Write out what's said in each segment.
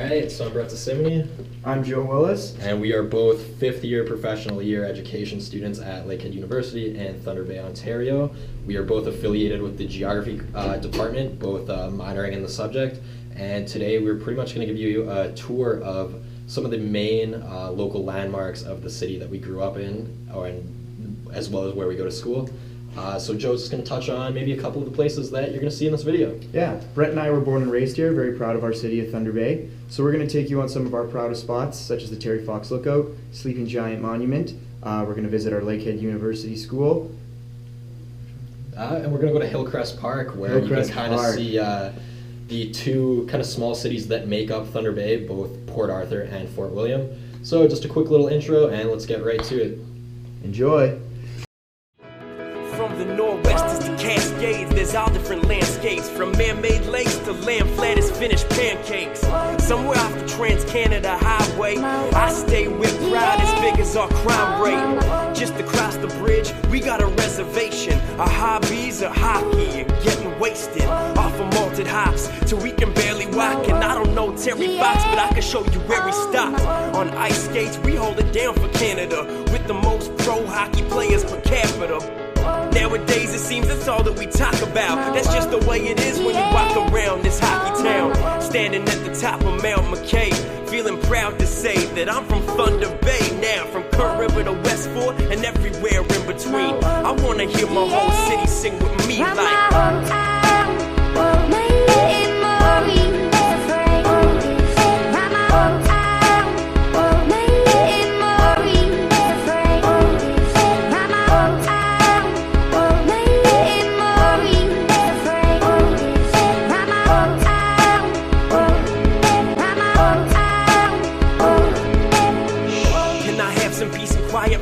Alright, so I'm Brett Simony. I'm Joe Willis. And we are both fifth-year professional year education students at Lakehead University in Thunder Bay, Ontario. We are both affiliated with the geography department, both minoring in the subject. And today we're pretty much going to give you a tour of some of the main local landmarks of the city that we grew up in, as well as where we go to school. So Joe's just going to touch on maybe a couple of the places that you're going to see in this video. Yeah, Brett and I were born and raised here, very proud of our city of Thunder Bay. So we're going to take you on some of our proudest spots, such as the Terry Fox Lookout, Sleeping Giant Monument. We're going to visit our Lakehead University School. And we're going to go to Hillcrest Park, where you can kind of see the two kind of small cities that make up Thunder Bay, both Port Arthur and Fort William. So just a quick little intro, and let's get right to it. Enjoy. From the northwest is the Cascades, there's all different landscapes. From man-made lakes to land flat as finished pancakes. Somewhere off the Trans-Canada Highway, I stay with pride as big as our crime rate. Just across the bridge, we got a reservation. Our hobbies are hockey and getting wasted off of malted hops till we can barely walk. And I don't know Terry Fox, but I can show you where we stopped. On ice skates, we hold it down for Canada with the most pro hockey players per capita. Nowadays it seems that's all that we talk about. That's just the way it is when you walk around this hockey town. Standing at the top of Mount McKay, feeling proud to say that I'm from Thunder Bay now. From Current River to West Fort and everywhere in between. I wanna hear my whole city sing with me like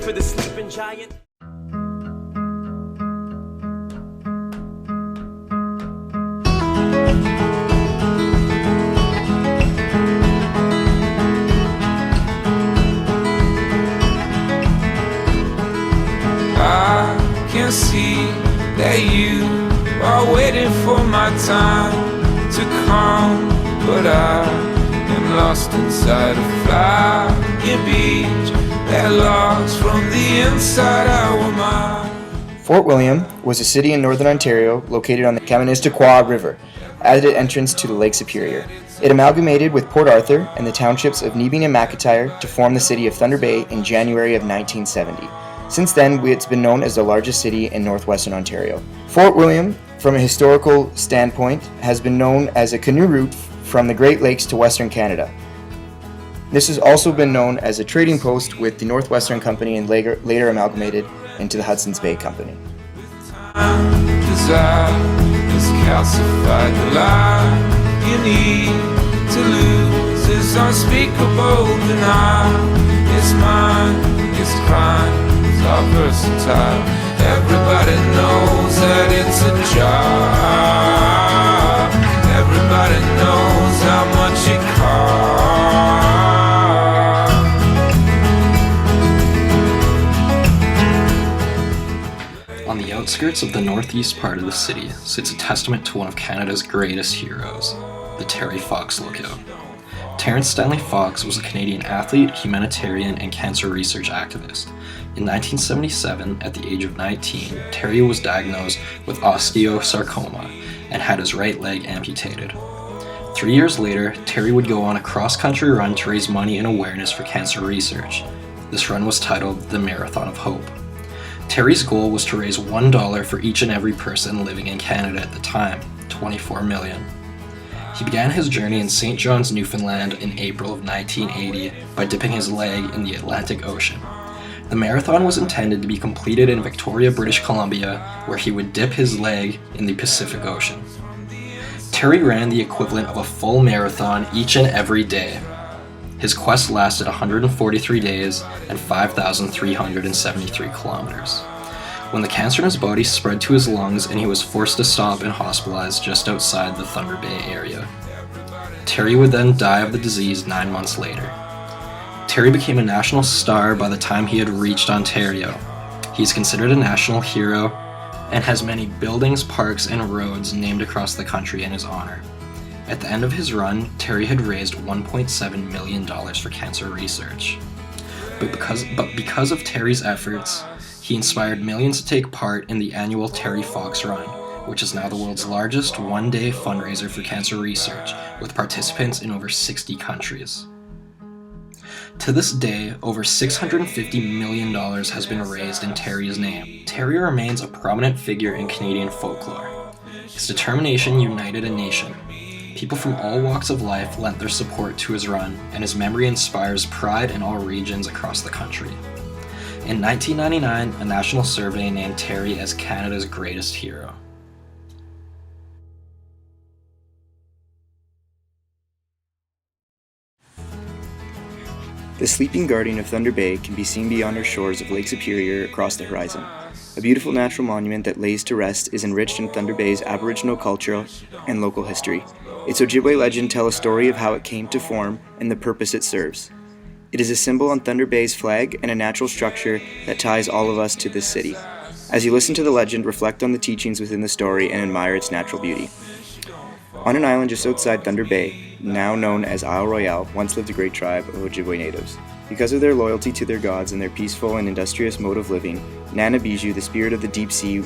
for the sleeping giant. I can see that you are waiting for my time to come, but I am lost inside a flying beach that logs from the inside our mind. Fort William was a city in northern Ontario located on the Kaministiquia River at its entrance to the Lake Superior. It amalgamated with Port Arthur and the townships of Neebing and McIntyre to form the city of Thunder Bay in January of 1970. Since then, it's been known as the largest city in northwestern Ontario. Fort William, from a historical standpoint, has been known as a canoe route from the Great Lakes to Western Canada. This has also been known as a trading post with the Northwestern Company and later amalgamated into the Hudson's Bay Company. Desire has calcified the line you need to lose is unspeakable denial. It's mine, it's crime, it's all versatile. Everybody knows that it's a job. Everybody knows how much it costs. On the outskirts of the northeast part of the city sits a testament to one of Canada's greatest heroes, the Terry Fox Lookout. Terence Stanley Fox was a Canadian athlete, humanitarian, and cancer research activist. In 1977, at the age of 19, Terry was diagnosed with osteosarcoma and had his right leg amputated. 3 years later, Terry would go on a cross-country run to raise money and awareness for cancer research. This run was titled the Marathon of Hope. Terry's goal was to raise $1 for each and every person living in Canada at the time, 24 million. He began his journey in St. John's, Newfoundland in April of 1980 by dipping his leg in the Atlantic Ocean. The marathon was intended to be completed in Victoria, British Columbia, where he would dip his leg in the Pacific Ocean. Terry ran the equivalent of a full marathon each and every day. His quest lasted 143 days and 5,373 kilometers. When the cancer in his body spread to his lungs and he was forced to stop and hospitalized just outside the Thunder Bay area. Terry would then die of the disease 9 months later. Terry became a national star by the time he had reached Ontario. He is considered a national hero and has many buildings, parks, and roads named across the country in his honor. At the end of his run, Terry had raised $1.7 million for cancer research. But because of Terry's efforts, he inspired millions to take part in the annual Terry Fox Run, which is now the world's largest one-day fundraiser for cancer research, with participants in over 60 countries. To this day, over $650 million has been raised in Terry's name. Terry remains a prominent figure in Canadian folklore. His determination united a nation. People from all walks of life lent their support to his run, and his memory inspires pride in all regions across the country. In 1999, a national survey named Terry as Canada's greatest hero. The sleeping guardian of Thunder Bay can be seen beyond our shores of Lake Superior across the horizon. A beautiful natural monument that lays to rest is enriched in Thunder Bay's Aboriginal culture and local history. Its Ojibwe legend tells a story of how it came to form and the purpose it serves. It is a symbol on Thunder Bay's flag and a natural structure that ties all of us to this city. As you listen to the legend, reflect on the teachings within the story and admire its natural beauty. On an island just outside Thunder Bay, now known as Isle Royale, once lived a great tribe of Ojibwe natives. Because of their loyalty to their gods and their peaceful and industrious mode of living, Nana Bijou, the spirit of the deep sea,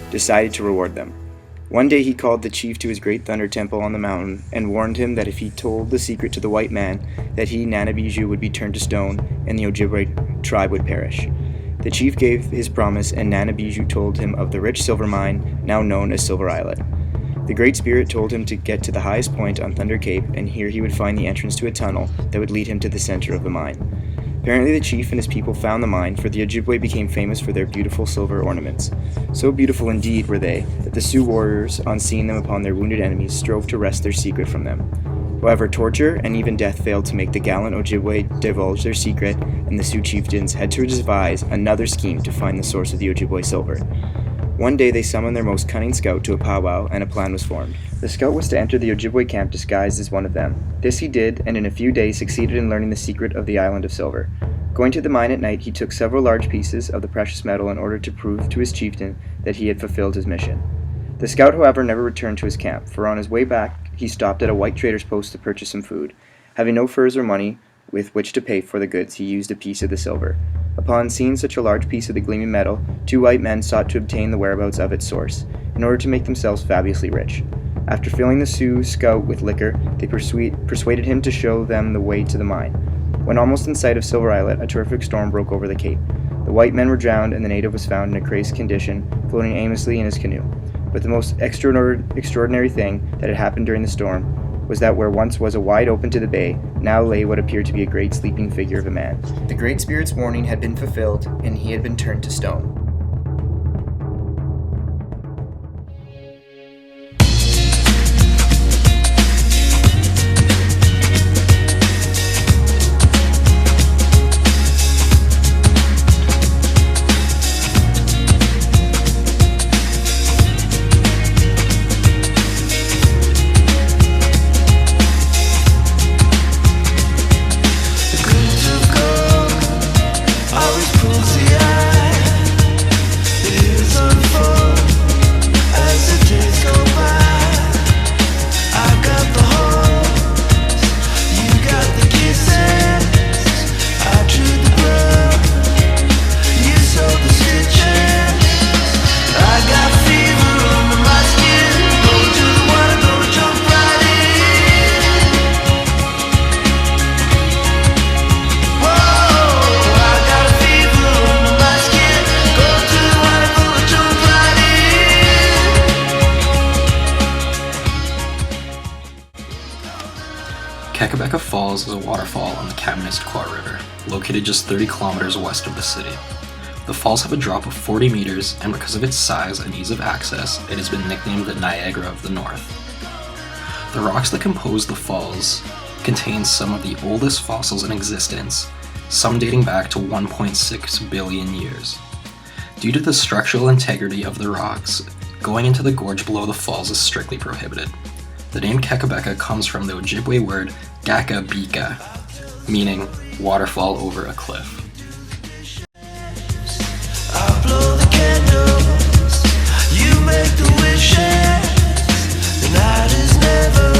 decided to reward them. One day he called the chief to his great thunder temple on the mountain and warned him that if he told the secret to the white man, that he, Nana Bijou, would be turned to stone and the Ojibwe tribe would perish. The chief gave his promise, and Nana Bijou told him of the rich silver mine, now known as Silver Islet. The Great Spirit told him to get to the highest point on Thunder Cape, and here he would find the entrance to a tunnel that would lead him to the center of the mine. Apparently the chief and his people found the mine, for the Ojibwe became famous for their beautiful silver ornaments. So beautiful indeed were they, that the Sioux warriors, on seeing them upon their wounded enemies, strove to wrest their secret from them. However, torture and even death failed to make the gallant Ojibwe divulge their secret, and the Sioux chieftains had to devise another scheme to find the source of the Ojibwe silver. One day they summoned their most cunning scout to a powwow, and a plan was formed. The scout was to enter the Ojibwe camp disguised as one of them. This he did, and in a few days succeeded in learning the secret of the Island of Silver. Going to the mine at night, he took several large pieces of the precious metal in order to prove to his chieftain that he had fulfilled his mission. The scout, however, never returned to his camp, for on his way back he stopped at a white trader's post to purchase some food. Having no furs or money with which to pay for the goods, he used a piece of the silver. Upon seeing such a large piece of the gleaming metal, two white men sought to obtain the whereabouts of its source, in order to make themselves fabulously rich. After filling the Sioux scout with liquor, they persuaded him to show them the way to the mine. When almost in sight of Silver Islet, a terrific storm broke over the cape. The white men were drowned, and the native was found in a crazed condition, floating aimlessly in his canoe. But the most extraordinary thing that had happened during the storm was that where once was a wide open to the bay, now lay what appeared to be a great sleeping figure of a man. The Great Spirit's warning had been fulfilled, and he had been turned to stone. Kakabeka Falls is a waterfall on the Kaministiquia River, located just 30 kilometers west of the city. The falls have a drop of 40 meters, and because of its size and ease of access, it has been nicknamed the Niagara of the North. The rocks that compose the falls contain some of the oldest fossils in existence, some dating back to 1.6 billion years. Due to the structural integrity of the rocks, going into the gorge below the falls is strictly prohibited. The name Kakabeka comes from the Ojibwe word Gakabika, meaning waterfall over a cliff. I blow the candles, you make the wishes. The night is never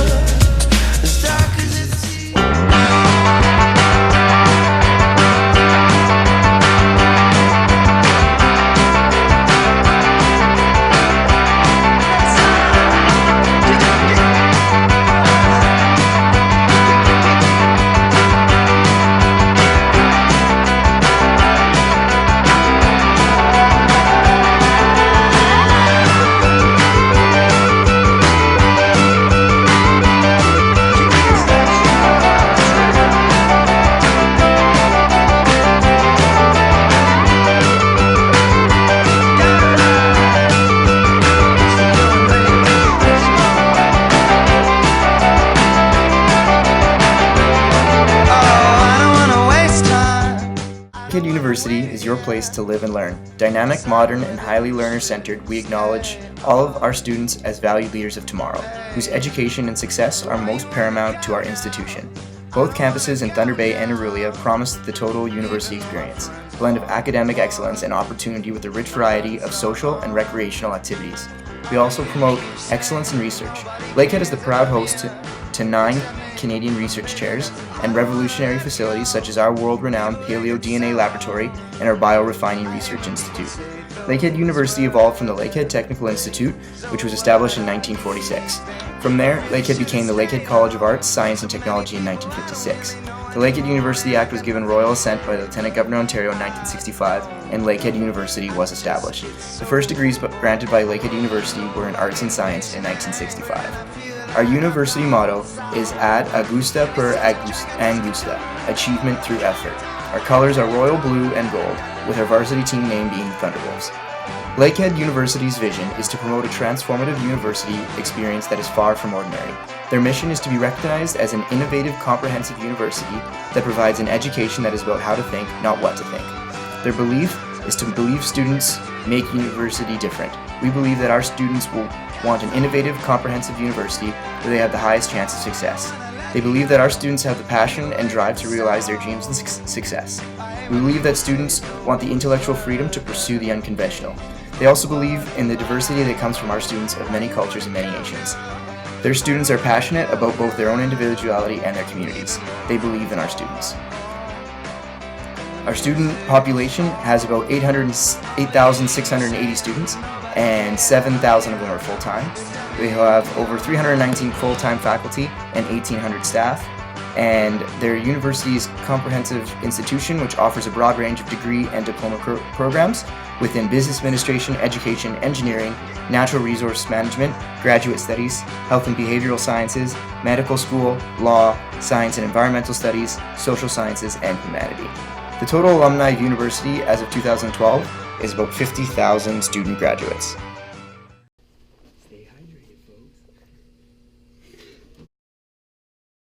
is your place to live and learn. Dynamic, modern, and highly learner-centered, we acknowledge all of our students as valued leaders of tomorrow, whose education and success are most paramount to our institution. Both campuses in Thunder Bay and Orillia promise the total university experience, a blend of academic excellence and opportunity with a rich variety of social and recreational activities. We also promote excellence in research. Lakehead is the proud host to 9 Canadian research chairs and revolutionary facilities such as our world-renowned Paleo-DNA Laboratory and our Biorefining Research Institute. Lakehead University evolved from the Lakehead Technical Institute, which was established in 1946. From there, Lakehead became the Lakehead College of Arts, Science and Technology in 1956. The Lakehead University Act was given royal assent by the Lieutenant Governor of Ontario in 1965, and Lakehead University was established. The first degrees granted by Lakehead University were in Arts and Science in 1965. Our university motto is Ad Augusta per Angusta, achievement through effort. Our colors are royal blue and gold, with our varsity team name being the Thunderwolves. Lakehead University's vision is to promote a transformative university experience that is far from ordinary. Their mission is to be recognized as an innovative, comprehensive university that provides an education that is about how to think, not what to think. Their belief is to believe students make university different. We believe that our students will want an innovative, comprehensive university where they have the highest chance of success. They believe that our students have the passion and drive to realize their dreams and success. We believe that students want the intellectual freedom to pursue the unconventional. They also believe in the diversity that comes from our students of many cultures and many nations. Their students are passionate about both their own individuality and their communities. They believe in our students. Our student population has about 8,680 students, and 7,000 of them are full-time. We have over 319 full-time faculty and 1,800 staff, and their university is a comprehensive institution which offers a broad range of degree and diploma programs within business administration, education, engineering, natural resource management, graduate studies, health and behavioral sciences, medical school, law, science and environmental studies, social sciences, and humanity. The total alumni of university as of 2012 is about 50,000 student graduates.